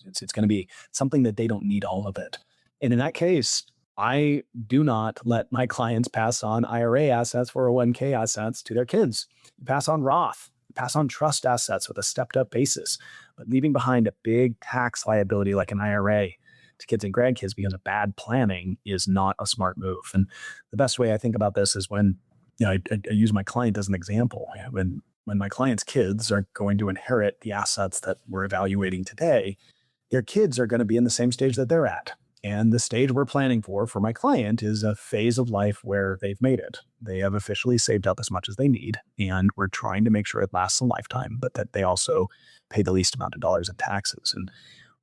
it's going to be something that they don't need all of it. And in that case, I do not let my clients pass on IRA assets, 401k assets to their kids. You pass on Roth, you pass on trust assets with a stepped up basis, but leaving behind a big tax liability like an IRA to kids and grandkids because of bad planning is not a smart move. And the best way I think about this is when I use my client as an example. When my client's kids are going to inherit the assets that we're evaluating today, their kids are going to be in the same stage that they're at. And the stage we're planning for my client is a phase of life where they've made it. They have officially saved up as much as they need, and we're trying to make sure it lasts a lifetime, but that they also pay the least amount of dollars in taxes. And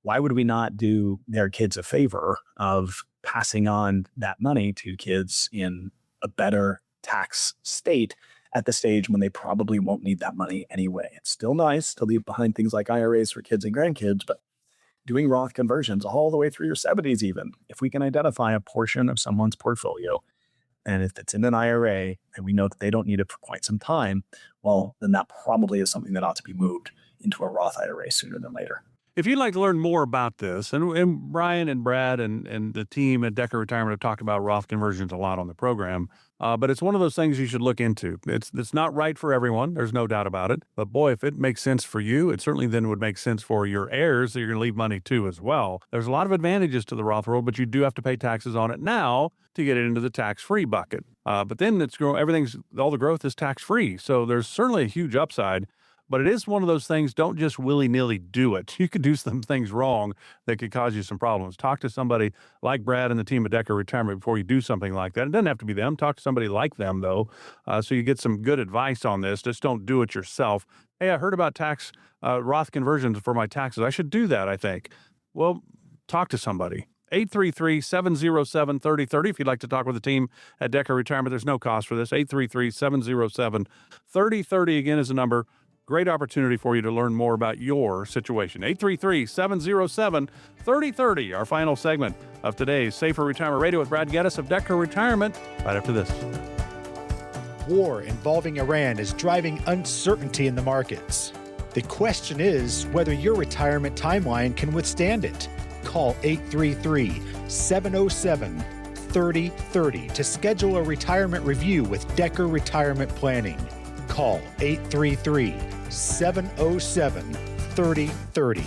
why would we not do their kids a favor of passing on that money to kids in a better tax state at the stage when they probably won't need that money anyway? It's still nice to leave behind things like IRAs for kids and grandkids, but doing Roth conversions all the way through your 70s even, if we can identify a portion of someone's portfolio, and if it's in an IRA and we know that they don't need it for quite some time, well, then that probably is something that ought to be moved into a Roth IRA sooner than later. If you'd like to learn more about this, and Brian and Brad and the team at Decker Retirement have talked about Roth conversions a lot on the program, but it's one of those things you should look into. It's not right for everyone. There's no doubt about it. But boy, if it makes sense for you, it certainly then would make sense for your heirs that you're going to leave money to as well. There's a lot of advantages to the Roth world, but you do have to pay taxes on it now to get it into the tax-free bucket. But then all the growth is tax-free. So there's certainly a huge upside. But it is one of those things, don't just willy-nilly do it. You could do some things wrong that could cause you some problems. Talk to somebody like Brad and the team at Decker Retirement before you do something like that. It doesn't have to be them. Talk to somebody like them, though, so you get some good advice on this. Just don't do it yourself. Hey, I heard about tax Roth conversions for my taxes. I should do that, I think. Well, talk to somebody. 833-707-3030. If you'd like to talk with the team at Decker Retirement, there's no cost for this. 833-707-3030 again is the number. Great opportunity for you to learn more about your situation. 833-707-3030, our final segment of today's Safer Retirement Radio with Brad Geddes of Decker Retirement, right after this. War involving Iran is driving uncertainty in the markets. The question is whether your retirement timeline can withstand it. Call 833-707-3030 to schedule a retirement review with Decker Retirement Planning. Call 833-707-3030.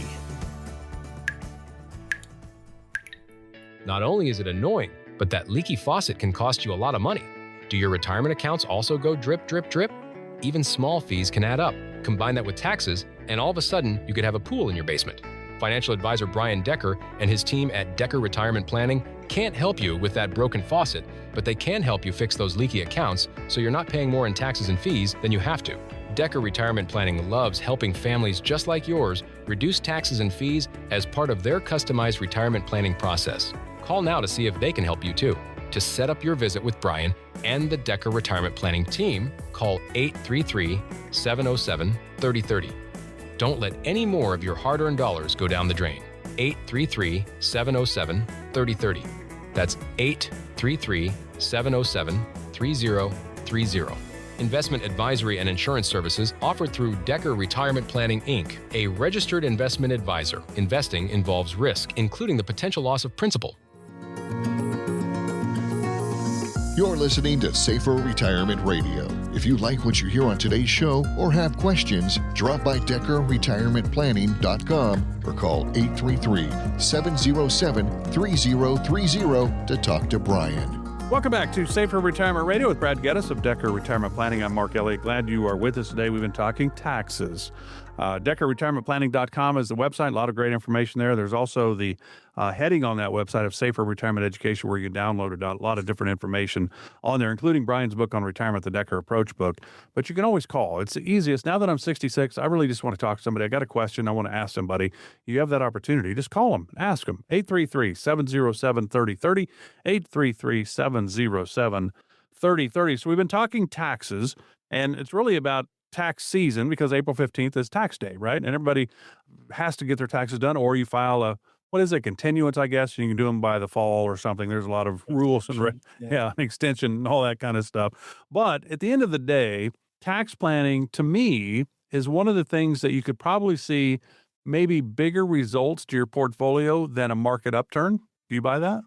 Not only is it annoying, but that leaky faucet can cost you a lot of money. Do your retirement accounts also go drip, drip, drip? Even small fees can add up. Combine that with taxes, and all of a sudden, you could have a pool in your basement. Financial advisor Brian Decker and his team at Decker Retirement Planning can't help you with that broken faucet, but they can help you fix those leaky accounts so you're not paying more in taxes and fees than you have to. Decker Retirement Planning loves helping families just like yours reduce taxes and fees as part of their customized retirement planning process. Call now to see if they can help you too. To set up your visit with Brian and the Decker Retirement Planning team, call 833-707-3030. Don't let any more of your hard-earned dollars go down the drain. 833-707-3030. That's 833-707-3030. Investment advisory and insurance services offered through Decker Retirement Planning, Inc., a registered investment advisor. Investing involves risk, including the potential loss of principal. You're listening to Safer Retirement Radio. If you like what you hear on today's show or have questions, drop by DeckerRetirementPlanning.com or call 833-707-3030 to talk to Brian. Welcome back to Safer Retirement Radio with Brad Geddes of Decker Retirement Planning. I'm Mark Elliott. Glad you are with us today. We've been talking taxes. DeckerRetirementPlanning.com is the website. A lot of great information there. There's also the heading on that website of Safer Retirement Education where you can download a lot of different information on there, including Brian's book on retirement, the Decker Approach book. But you can always call. It's the easiest. Now that I'm 66, I really just want to talk to somebody. I got a question I want to ask somebody. You have that opportunity. Just call them. Ask them. 833-707-3030. 833-707-3030. So we've been talking taxes, and it's really about tax season, because April 15th is tax day, right? And everybody has to get their taxes done, or you file a, what is it, continuance, I guess. You can do them by the fall or something. There's a lot of rules and, an extension and all that kind of stuff. But at the end of the day, tax planning to me is one of the things that you could probably see maybe bigger results to your portfolio than a market upturn. Do you buy that?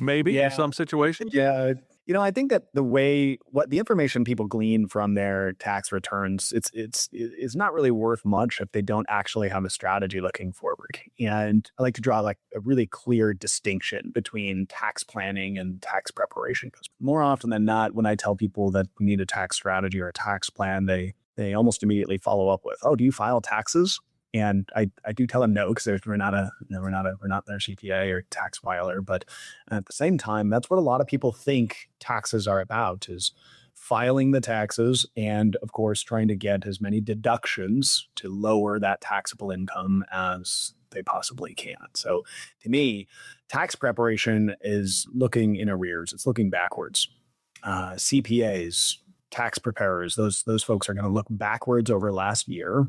Maybe in some situations. Yeah. I think that what the information people glean from their tax returns, it's not really worth much if they don't actually have a strategy looking forward. And I like to draw like a really clear distinction between tax planning and tax preparation, because more often than not, when I tell people that we need a tax strategy or a tax plan, they almost immediately follow up with, "Oh, do you file taxes?" And I do tell them no, because we're not their CPA or tax filer. But at the same time, that's what a lot of people think taxes are about, is filing the taxes and, of course, trying to get as many deductions to lower that taxable income as they possibly can. So to me, tax preparation is looking in arrears. It's looking backwards. CPAs, tax preparers, those folks are going to look backwards over last year.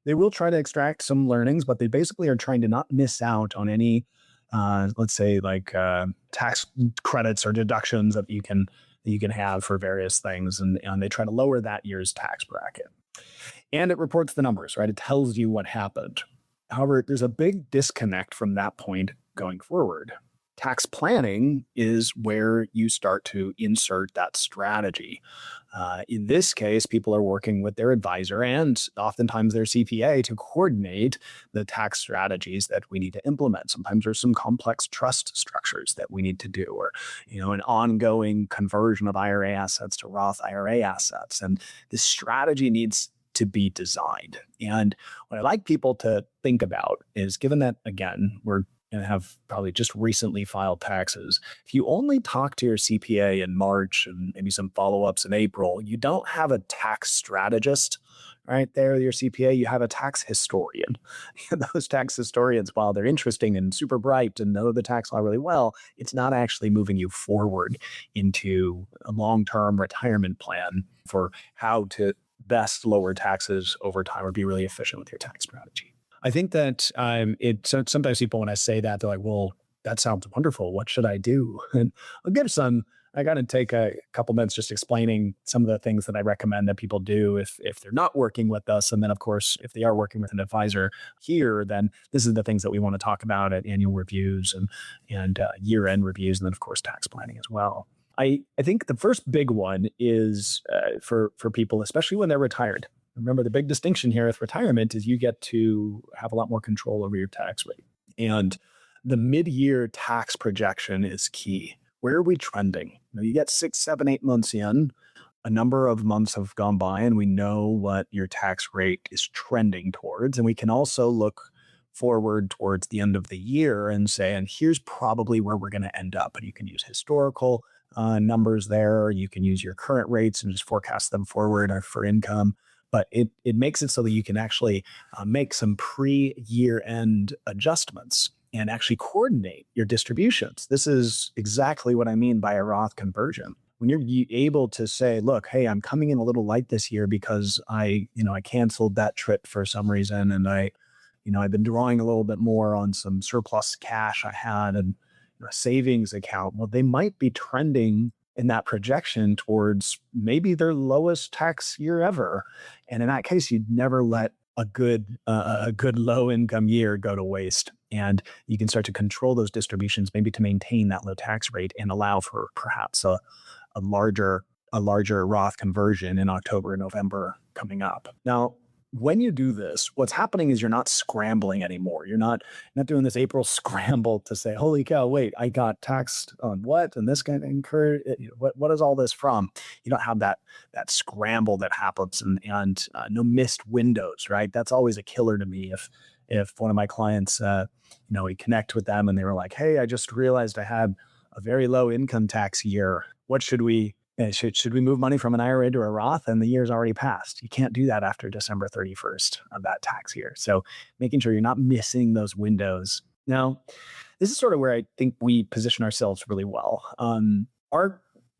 They will try to extract some learnings, but they basically are trying to not miss out on any, let's say, like tax credits or deductions that you can have for various things, and they try to lower that year's tax bracket. And it reports the numbers, right? It tells you what happened. However, there's a big disconnect from that point going forward. Tax planning is where you start to insert that strategy. In this case, people are working with their advisor and oftentimes their CPA to coordinate the tax strategies that we need to implement. Sometimes there's some complex trust structures that we need to do, or an ongoing conversion of IRA assets to Roth IRA assets. And this strategy needs to be designed. And what I like people to think about is, given that, again, we're and have probably just recently filed taxes, if you only talk to your CPA in March and maybe some follow-ups in April, you don't have a tax strategist right there with your CPA. You have a tax historian. Those tax historians, while they're interesting and super bright and know the tax law really well, it's not actually moving you forward into a long-term retirement plan for how to best lower taxes over time or be really efficient with your tax strategy. I think that sometimes people, when I say that, they're like, "Well, that sounds wonderful. What should I do?" And I'll give I got to take a couple minutes just explaining some of the things that I recommend that people do if they're not working with us. And then, of course, if they are working with an advisor here, then this is the things that we want to talk about at annual reviews and year-end reviews, and then, of course, tax planning as well. I think the first big one is for people, especially when they're retired. Remember, the big distinction here with retirement is you get to have a lot more control over your tax rate. And the mid-year tax projection is key. Where are we trending? You get 6, 7, 8 months in, a number of months have gone by, and we know what your tax rate is trending towards. And we can also look forward towards the end of the year and say, and here's probably where we're going to end up. And you can use historical numbers there. You can use your current rates and just forecast them forward for income. But it makes it so that you can actually make some pre-year-end adjustments and actually coordinate your distributions. This is exactly what I mean by a Roth conversion. When you're able to say, look, hey, I'm coming in a little light this year because I canceled that trip for some reason, and I've been drawing a little bit more on some surplus cash I had and a savings account. Well, they might be trending in that projection towards maybe their lowest tax year ever. And in that case, you'd never let a good low income year go to waste. And you can start to control those distributions, maybe to maintain that low tax rate and allow for perhaps a larger Roth conversion in October and November coming up. Now, when you do this, what's happening is you're not scrambling anymore. You're not doing this April scramble to say, holy cow, wait, I got taxed on what? And this got incurred. What is all this from? You don't have that scramble that happens and no missed windows, right? That's always a killer to me. If one of my clients, we connect with them and they were like, hey, I just realized I had a very low income tax year. What should we should we move money from an IRA to a Roth? And the year's already passed. You can't do that after December 31st of that tax year. So making sure you're not missing those windows. Now, this is sort of where I think we position ourselves really well.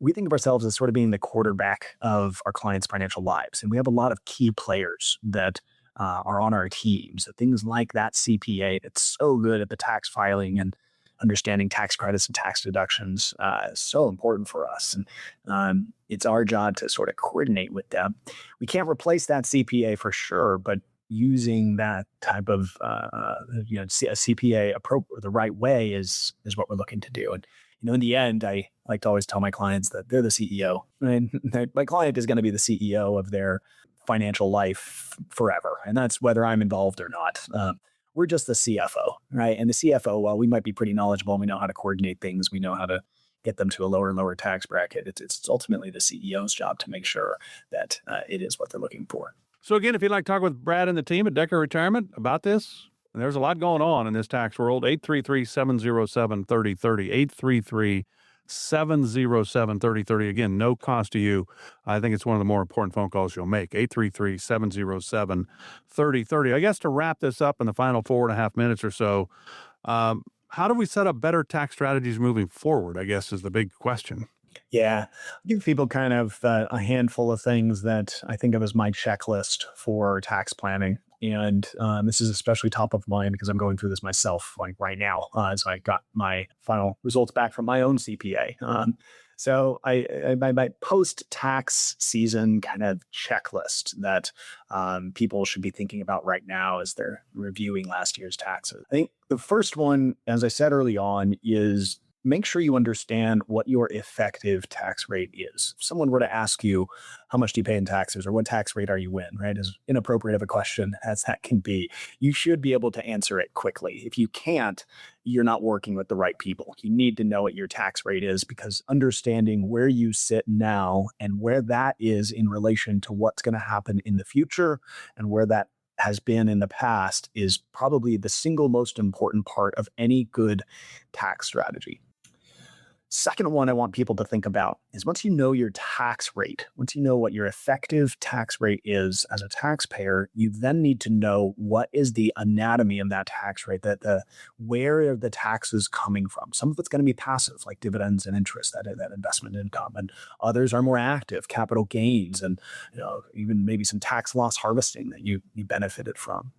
we think of ourselves as sort of being the quarterback of our clients' financial lives. And we have a lot of key players that are on our team. So things like that CPA that's so good at the tax filing and understanding tax credits and tax deductions is so important for us. And it's our job to sort of coordinate with them. We can't replace that CPA for sure, but using that type of a CPA the right way is what we're looking to do. And in the end, I like to always tell my clients that they're the CEO. And my client is going to be the CEO of their financial life forever, and that's whether I'm involved or not. We're just the CFO, right? And the CFO, while we might be pretty knowledgeable and we know how to coordinate things, we know how to get them to a lower and lower tax bracket. It's ultimately the CEO's job to make sure that it is what they're looking for. So again, if you'd like to talk with Brad and the team at Decker Retirement about this, and there's a lot going on in this tax world, 833-707-3030, 833-707-3030. Again, no cost to you. I think it's one of the more important phone calls you'll make, 833-707-3030. I guess to wrap this up in the final 4.5 minutes or so, how do we set up better tax strategies moving forward, I guess, is the big question. Yeah, I'll give people kind of a handful of things that I think of as my checklist for tax planning. And this is especially top of mind because I'm going through this myself like right now. So I got my final results back from my own CPA. So my post-tax season kind of checklist that people should be thinking about right now as they're reviewing last year's taxes. I think the first one, as I said early on, is make sure you understand what your effective tax rate is. If someone were to ask you, how much do you pay in taxes or what tax rate are you in, right? As inappropriate of a question as that can be, you should be able to answer it quickly. If you can't, you're not working with the right people. You need to know what your tax rate is because understanding where you sit now and where that is in relation to what's going to happen in the future and where that has been in the past is probably the single most important part of any good tax strategy. Second one I want people to think about is once you know your tax rate, once you know what your effective tax rate is as a taxpayer, you then need to know what is the anatomy of that tax rate, where are the taxes coming from. Some of it's going to be passive, like dividends and interest, that investment income, and others are more active, capital gains, and even maybe some tax loss harvesting that you benefited from.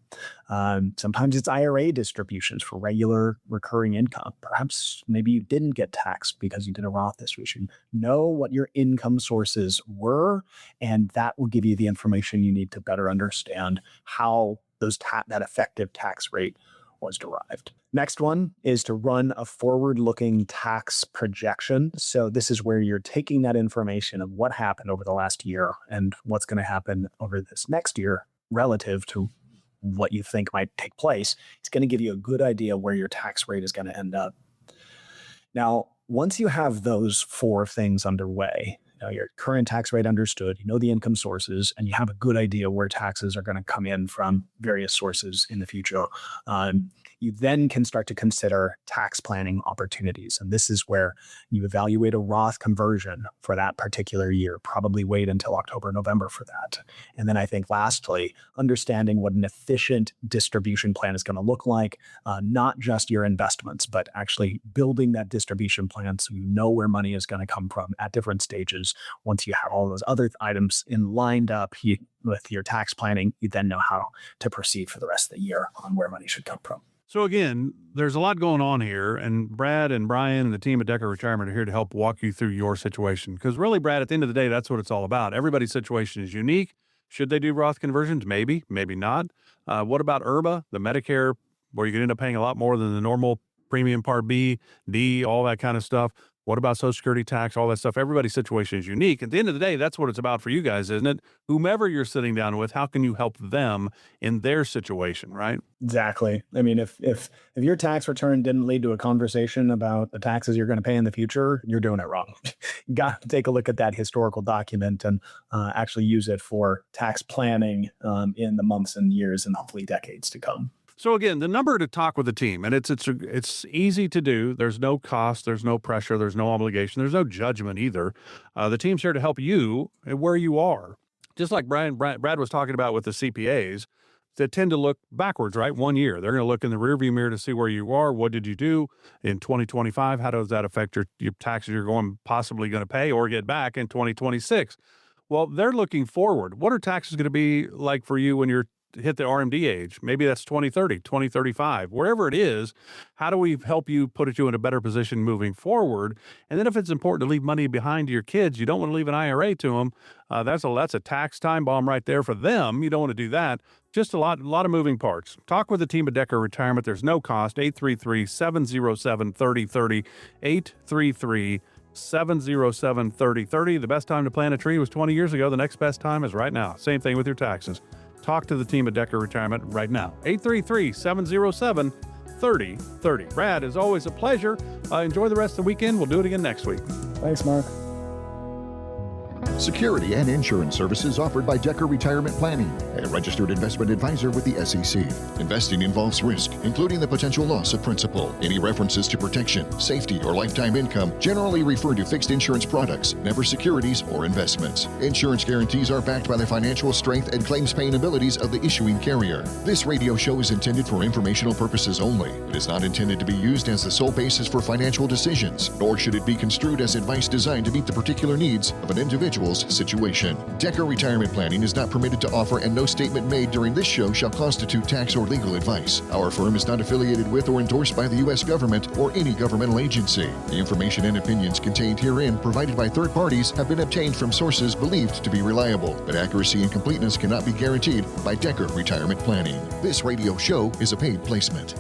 Sometimes it's IRA distributions for regular recurring income. Perhaps maybe you didn't get taxed because you did a Roth distribution. Know what your income sources were, and that will give you the information you need to better understand how that effective tax rate was derived. Next one is to run a forward-looking tax projection. So this is where you're taking that information of what happened over the last year and what's going to happen over this next year relative to what you think might take place. It's going to give you a good idea where your tax rate is going to end up. Now, once you have those 4 things underway, your current tax rate understood, the income sources, and you have a good idea where taxes are going to come in from various sources in the future, you then can start to consider tax planning opportunities. And this is where you evaluate a Roth conversion for that particular year. Probably wait until October, November for that. And then I think lastly, understanding what an efficient distribution plan is going to look like, not just your investments, but actually building that distribution plan so you know where money is going to come from at different stages. Once you have all those other items lined up with your tax planning, you then know how to proceed for the rest of the year on where money should come from. So again, there's a lot going on here, and Brad and Brian and the team at Decker Retirement are here to help walk you through your situation. Because really, Brad, at the end of the day, that's what it's all about. Everybody's situation is unique. Should they do Roth conversions? Maybe, maybe not. What about IRBA, the Medicare, where you could end up paying a lot more than the normal premium Part B, D, all that kind of stuff? What about Social Security tax, all that stuff? Everybody's situation is unique. At the end of the day, that's what it's about for you guys, isn't it? Whomever you're sitting down with, how can you help them in their situation, right? Exactly. I mean, if your tax return didn't lead to a conversation about the taxes you're going to pay in the future, you're doing it wrong. You got to take a look at that historical document and actually use it for tax planning in the months and years and hopefully decades to come. So again, the number to talk with the team, and it's easy to do. There's no cost, there's no pressure, there's no obligation, there's no judgment either. The team's here to help you where you are. Just like Brad was talking about with the CPAs, that tend to look backwards, right? 1 year. They're going to look in the rearview mirror to see where you are. What did you do in 2025? How does that affect your taxes you're possibly going to pay or get back in 2026? Well, they're looking forward. What are taxes going to be like for you when you're hit the RMD age? Maybe that's 2030, 2035, wherever it is. How do we help you put you in a better position moving forward? And then if it's important to leave money behind to your kids, you don't want to leave an IRA to them. That's a tax time bomb right there for them. You don't want to do that. Just a lot of moving parts. Talk with the team at Decker Retirement. There's no cost. 833-707-3030. 833-707-3030. The best time to plant a tree was 20 years ago. The next best time is right now. Same thing with your taxes. Talk to the team at Decker Retirement right now. 833-707-3030. Brad, as always, a pleasure. Enjoy the rest of the weekend. We'll do it again next week. Thanks, Mark. Security and insurance services offered by Decker Retirement Planning, a registered investment advisor with the SEC. Investing involves risk, including the potential loss of principal. Any references to protection, safety, or lifetime income generally refer to fixed insurance products, never securities or investments. Insurance guarantees are backed by the financial strength and claims paying abilities of the issuing carrier. This radio show is intended for informational purposes only. It is not intended to be used as the sole basis for financial decisions, nor should it be construed as advice designed to meet the particular needs of an individual's situation. Decker Retirement Planning is not permitted to offer, and no statement made during this show shall constitute tax or legal advice. Our firm is not affiliated with or endorsed by the U.S. government or any governmental agency. The information and opinions contained herein, provided by third parties, have been obtained from sources believed to be reliable, but accuracy and completeness cannot be guaranteed by Decker Retirement Planning. This radio show is a paid placement.